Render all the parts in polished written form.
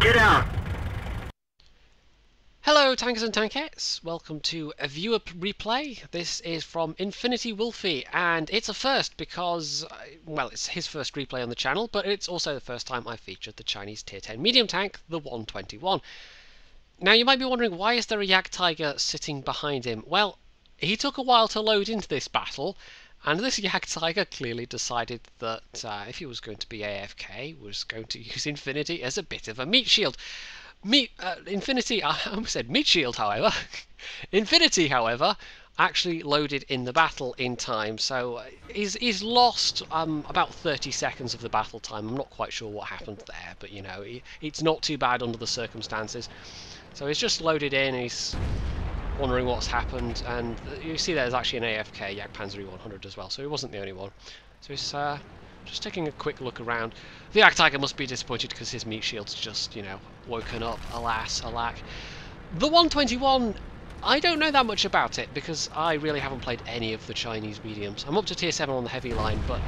Get out! Hello tankers and tankettes, welcome to a viewer replay. This is from Infynity Wolfie, and it's a first because, well, it's his first replay on the channel, but it's also the first time I featured the Chinese tier 10 medium tank, the 121. Now you might be wondering, why is there a Jagdtiger sitting behind him? Well, he took a while to load into this battle, and this Jagdtiger clearly decided that if he was going to be AFK, was going to use Infynity as a bit of a meat shield. Infynity, I almost said meat shield, however. Infynity, however, actually loaded in the battle in time, so he's lost about 30 seconds of the battle time. I'm not quite sure what happened there, but you know, it's not too bad under the circumstances. So he's just loaded in, he's wondering what's happened, and you see there's actually an AFK Jagdpanzer 100 as well, so he wasn't the only one. So he's just taking a quick look around. The Jagdtiger must be disappointed because his meat shield's just, you know, woken up. Alas, alack. The 121, I don't know that much about it because I really haven't played any of the Chinese mediums. I'm up to tier 7 on the heavy line, but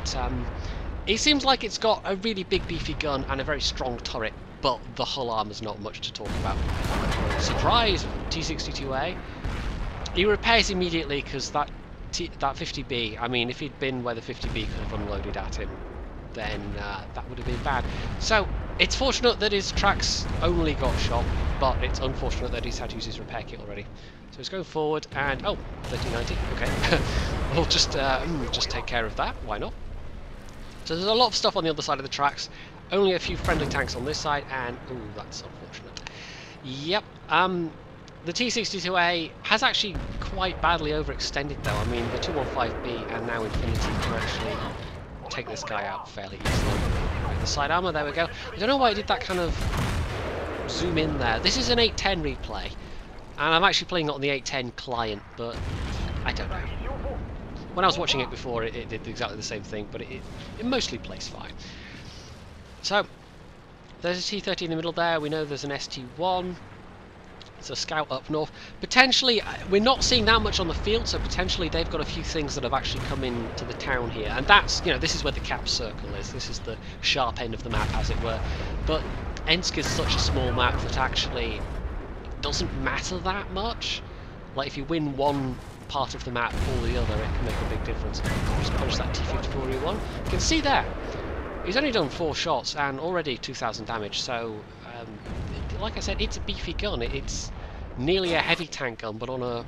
it seems like it's got a really big beefy gun and a very strong turret, but the hull armor's not much to talk about. Surprise! T62A. He repairs immediately because that 50B, I mean, if he'd been where the 50B could have unloaded at him, then that would have been bad. So it's fortunate that his tracks only got shot, but it's unfortunate that he's had to use his repair kit already. So he's going forward, and oh, 1390. Okay, we'll just take care of that. Why not? So there's a lot of stuff on the other side of the tracks. Only a few friendly tanks on this side, and ooh, that's unfortunate. Yep. The T62A has actually quite badly overextended though. I mean, the 215B and now Infynity can actually take this guy out fairly easily. With the side armor, there we go. I don't know why I did that kind of zoom in there. This is an 810 replay, and I'm actually playing it on the 810 client, but I don't know. When I was watching it before, it did exactly the same thing, but it mostly plays fine. So, there's a T30 in the middle there. We know there's an ST1. It's a scout up north. Potentially, we're not seeing that much on the field, so potentially they've got a few things that have actually come into the town here. And that's, you know, this is where the cap circle is. This is the sharp end of the map, as it were. But Ensk is such a small map that actually it doesn't matter that much. Like, if you win one part of the map or the other, it can make a big difference. Just punch that T54E1. You can see there, he's only done 4 shots and already 2,000 damage, so like I said, it's a beefy gun. It's nearly a heavy tank gun, but on a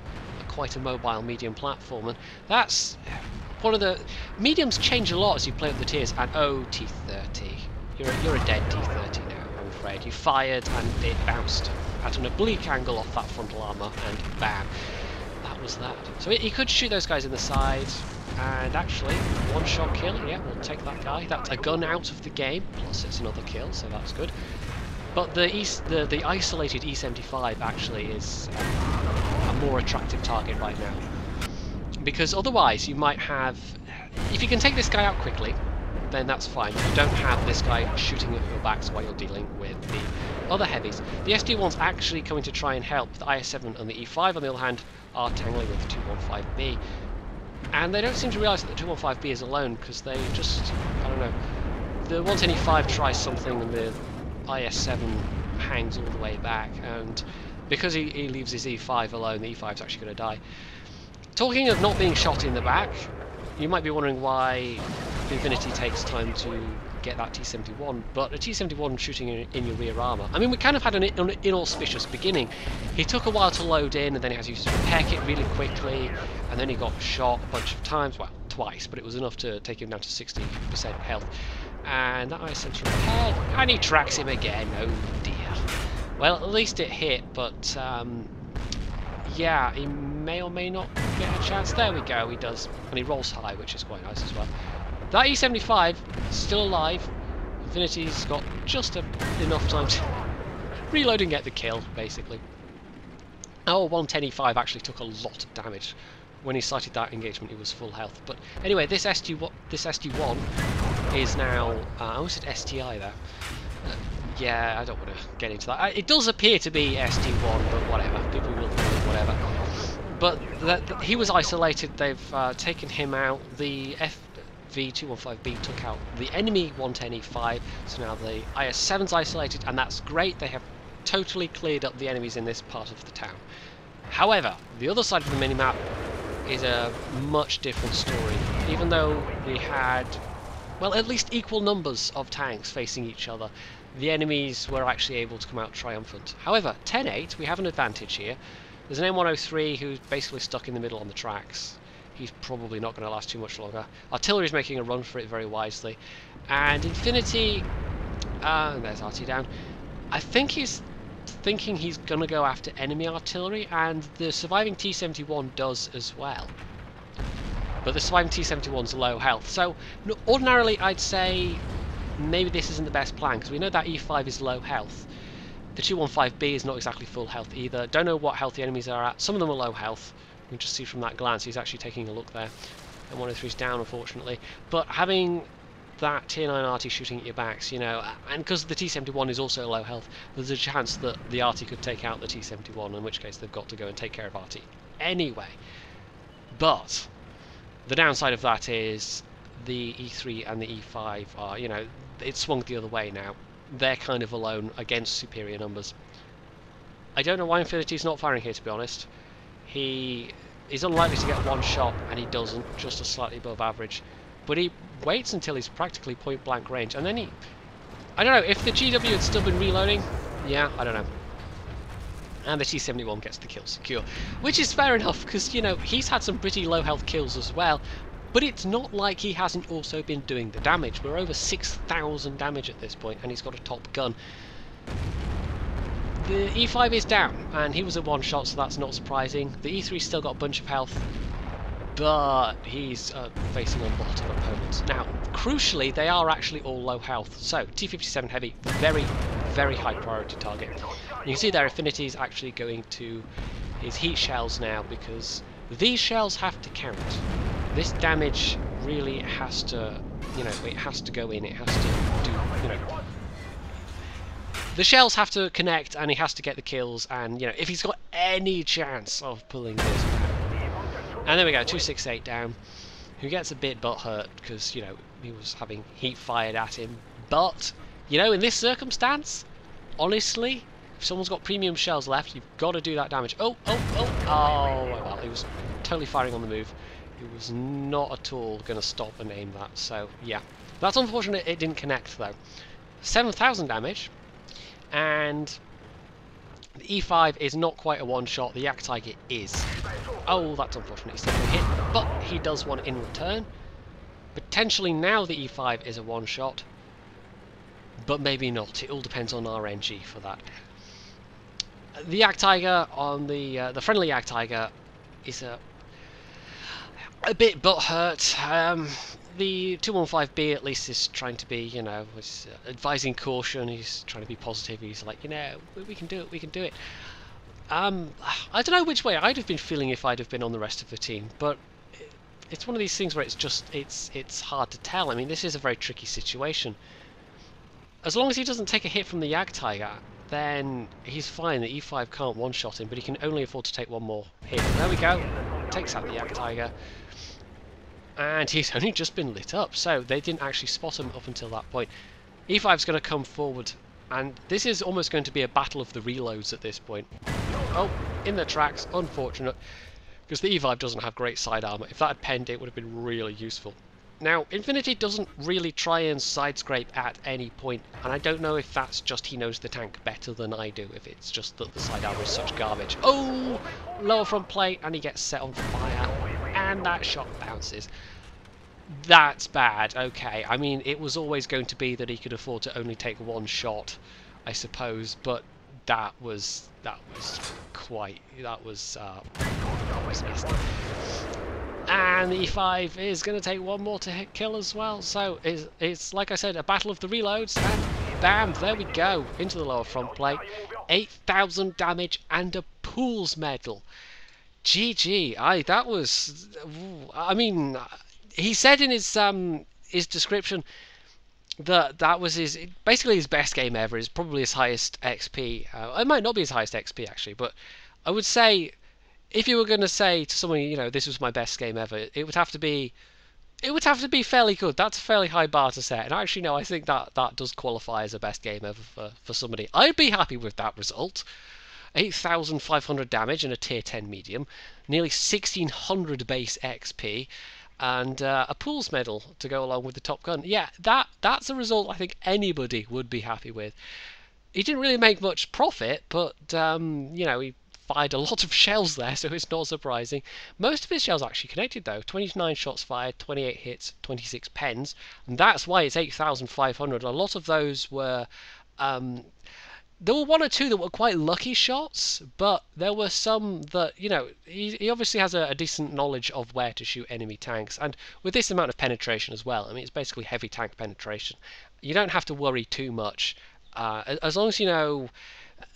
quite a mobile medium platform, and that's one of the mediums change a lot as you play up the tiers. And oh, T30, you're a dead T30 now, I'm afraid. You fired and it bounced at an oblique angle off that frontal armor, and bam, that was that. So he could shoot those guys in the side, and actually, one-shot kill. Yeah, we'll take that guy. That's a gun out of the game, plus it's another kill, so that's good. But the isolated E75 actually is a more attractive target right now, because otherwise you might have, if you can take this guy out quickly, then that's fine. You don't have this guy shooting at your backs while you're dealing with the other heavies. The SD1's actually coming to try and help. The IS-7 and the E5, on the other hand, are tangling with the 215B, and they don't seem to realise that the 215B is alone, because they just, I don't know, the 110 E5 tries something and the IS-7 hangs all the way back, and because he leaves his E5 alone, the E5's actually going to die. Talking of not being shot in the back, you might be wondering why Infynity takes time to get that T71, but a T71 shooting in your rear armour. I mean, we kind of had an inauspicious beginning. He took a while to load in, and then he had to use his repair kit really quickly, and then he got shot a bunch of times, well, twice, but it was enough to take him down to 60% health. And that IS-7's repaired, and he tracks him again. Oh dear. Well, at least it hit, but yeah, he may or may not get a chance. There we go, he does. And he rolls high, which is quite nice as well. That E75 is still alive. Infynity's got just enough time to reload and get the kill, basically. Oh, 110 E5 actually took a lot of damage. When he started that engagement, he was full health. But anyway, this ST1 is now, I almost said STI there. Yeah, I don't want to get into that. It does appear to be ST1, but whatever. People will call it whatever. But he was isolated. They've taken him out. The V215B took out the enemy 110E5, so now the IS-7's isolated, and that's great. They have totally cleared up the enemies in this part of the town. However, the other side of the minimap is a much different story. Even though we had, well, at least equal numbers of tanks facing each other, the enemies were actually able to come out triumphant. However, 10-8, we have an advantage here. There's an M103 who's basically stuck in the middle on the tracks. He's probably not going to last too much longer. Artillery's making a run for it very wisely. And Infynity, there's RT down. I think he's thinking he's going to go after enemy artillery, and the surviving T-71 does as well. But the surviving T-71's low health. So ordinarily I'd say maybe this isn't the best plan, because we know that E5 is low health. The 215B is not exactly full health either. Don't know what health the enemies are at. Some of them are low health. You can just see from that glance, he's actually taking a look there. And 103's down, unfortunately. But having that Tier 9 RT shooting at your backs, you know, and because the T-71 is also low health, there's a chance that the RT could take out the T-71, in which case they've got to go and take care of RT anyway. But the downside of that is the E3 and the E5 are, you know, it's swung the other way now. They're kind of alone against superior numbers. I don't know why Infynity's not firing here, to be honest. He is unlikely to get one shot, and he doesn't, just a slightly above average. But he waits until he's practically point blank range, and then he... I don't know, if the GW had still been reloading, yeah, I don't know. And the T-71 gets the kill secure, which is fair enough, because, you know, he's had some pretty low health kills as well, but it's not like he hasn't also been doing the damage. We're over 6,000 damage at this point, and he's got a top gun. The E5 is down, and he was at one shot, so that's not surprising. The E3's still got a bunch of health, but he's facing a lot of opponents. Now, crucially, they are actually all low health. So, T-57 Heavy, very, very high priority target. You can see there, Infynity is actually going to his heat shells now, because these shells have to count. This damage really has to, you know, it has to go in, it has to do, you know... The shells have to connect, and he has to get the kills, and, you know, if he's got any chance of pulling this back. And there we go, 268 down, who gets a bit butthurt, because, you know, he was having heat fired at him. But, you know, in this circumstance, honestly, if someone's got premium shells left, you've got to do that damage. Oh, well, he was totally firing on the move. He was not at all going to stop and aim that, so, yeah. That's unfortunate it didn't connect, though. 7,000 damage. And the E5 is not quite a one-shot, the Yak Tiger is. Oh, that's unfortunate, he's taking a hit, but he does one in return. Potentially now the E5 is a one-shot, but maybe not, it all depends on RNG for that. The Yak Tiger on the friendly Yak Tiger is a bit butthurt. The 215B at least is trying to be, you know, was advising caution. He's trying to be positive. He's like, you know, we can do it, we can do it. I don't know which way I'd have been feeling if I'd have been on the rest of the team, but it's one of these things where it's just, it's hard to tell. I mean, this is a very tricky situation. As long as he doesn't take a hit from the Yak Tiger, then he's fine. The E5 can't one-shot him, but he can only afford to take one more hit. There we go. Takes out the Yak Tiger. And he's only just been lit up, so they didn't actually spot him up until that point. E5's going to come forward, and this is almost going to be a battle of the reloads at this point. Oh, in the tracks, unfortunate, because the E5 doesn't have great side armor. If that had penned, it would have been really useful. Now, Infynity doesn't really try and side scrape at any point, and I don't know if that's just he knows the tank better than I do, if it's just that the side armor is such garbage. Oh, lower front plate, and he gets set on fire. And that shot bounces. That's bad. Okay, I mean, it was always going to be that he could afford to only take one shot, I suppose, but that was nasty. And the E5 is going to take one more to hit kill as well. So it's like I said, a battle of the reloads, and bam, there we go, into the lower front plate. 8,000 damage and a Pools medal. GG. I mean, he said in his description that that was basically his best game ever. Is probably his highest XP. It might not be his highest XP actually, but I would say if you were going to say to someone, you know, this was my best game ever, it would have to be It would have to be fairly good. That's a fairly high bar to set. And actually, no, I think that does qualify as a best game ever for somebody. I'd be happy with that result. 8,500 damage in a tier 10 medium, nearly 1,600 base XP, and a Pools medal to go along with the top gun. Yeah, that's a result I think anybody would be happy with. He didn't really make much profit, but you know, he fired a lot of shells there, so it's not surprising. Most of his shells actually connected though. 29 shots fired, 28 hits, 26 pens, and that's why it's 8,500. A lot of those were there were one or two that were quite lucky shots, but there were some that, you know, he obviously has a decent knowledge of where to shoot enemy tanks, and with this amount of penetration as well, I mean, it's basically heavy tank penetration. You don't have to worry too much. As long as you know,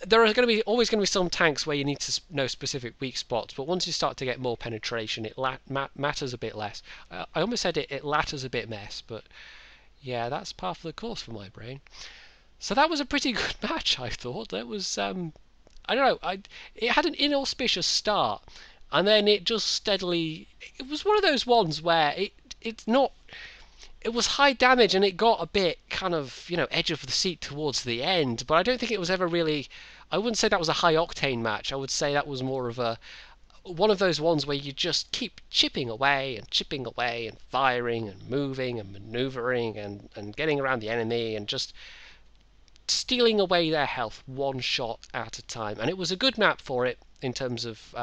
there are always going to be some tanks where you need to know specific weak spots, but once you start to get more penetration, it matters a bit less. I almost said it latters a bit mess, but yeah, that's part of the course for my brain. So that was a pretty good match, I thought. That was, I don't know, it had an inauspicious start, and then it just steadily, it was one of those ones where it's not, it was high damage and it got a bit kind of, you know, edge of the seat towards the end, but I don't think it was ever really, I wouldn't say that was a high octane match. I would say that was more of one of those ones where you just keep chipping away and firing and moving and maneuvering and getting around the enemy and just stealing away their health one shot at a time. And it was a good map for it in terms of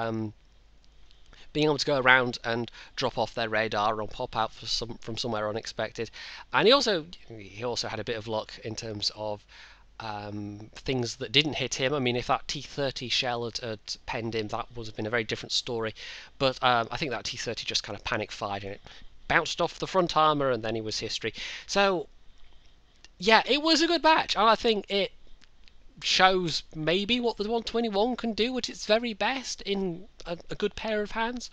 being able to go around and drop off their radar or pop out from somewhere unexpected. And he also had a bit of luck in terms of things that didn't hit him. I mean, if that T-30 shell had penned him, that would have been a very different story. But I think that T-30 just kind of panic fired and it bounced off the front armor, and then he was history. So yeah, it was a good match, and I think it shows maybe what the 121 can do at its very best in a good pair of hands.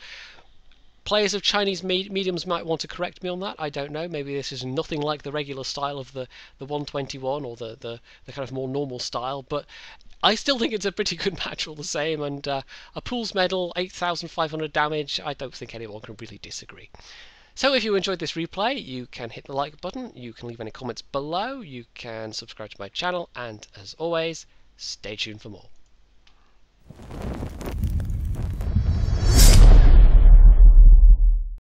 Players of Chinese mediums might want to correct me on that. I don't know. Maybe this is nothing like the regular style of the 121 or the kind of more normal style, but I still think it's a pretty good match all the same. And a Pools medal, 8,500 damage. I don't think anyone can really disagree. So if you enjoyed this replay, you can hit the like button, you can leave any comments below, you can subscribe to my channel, and as always, stay tuned for more.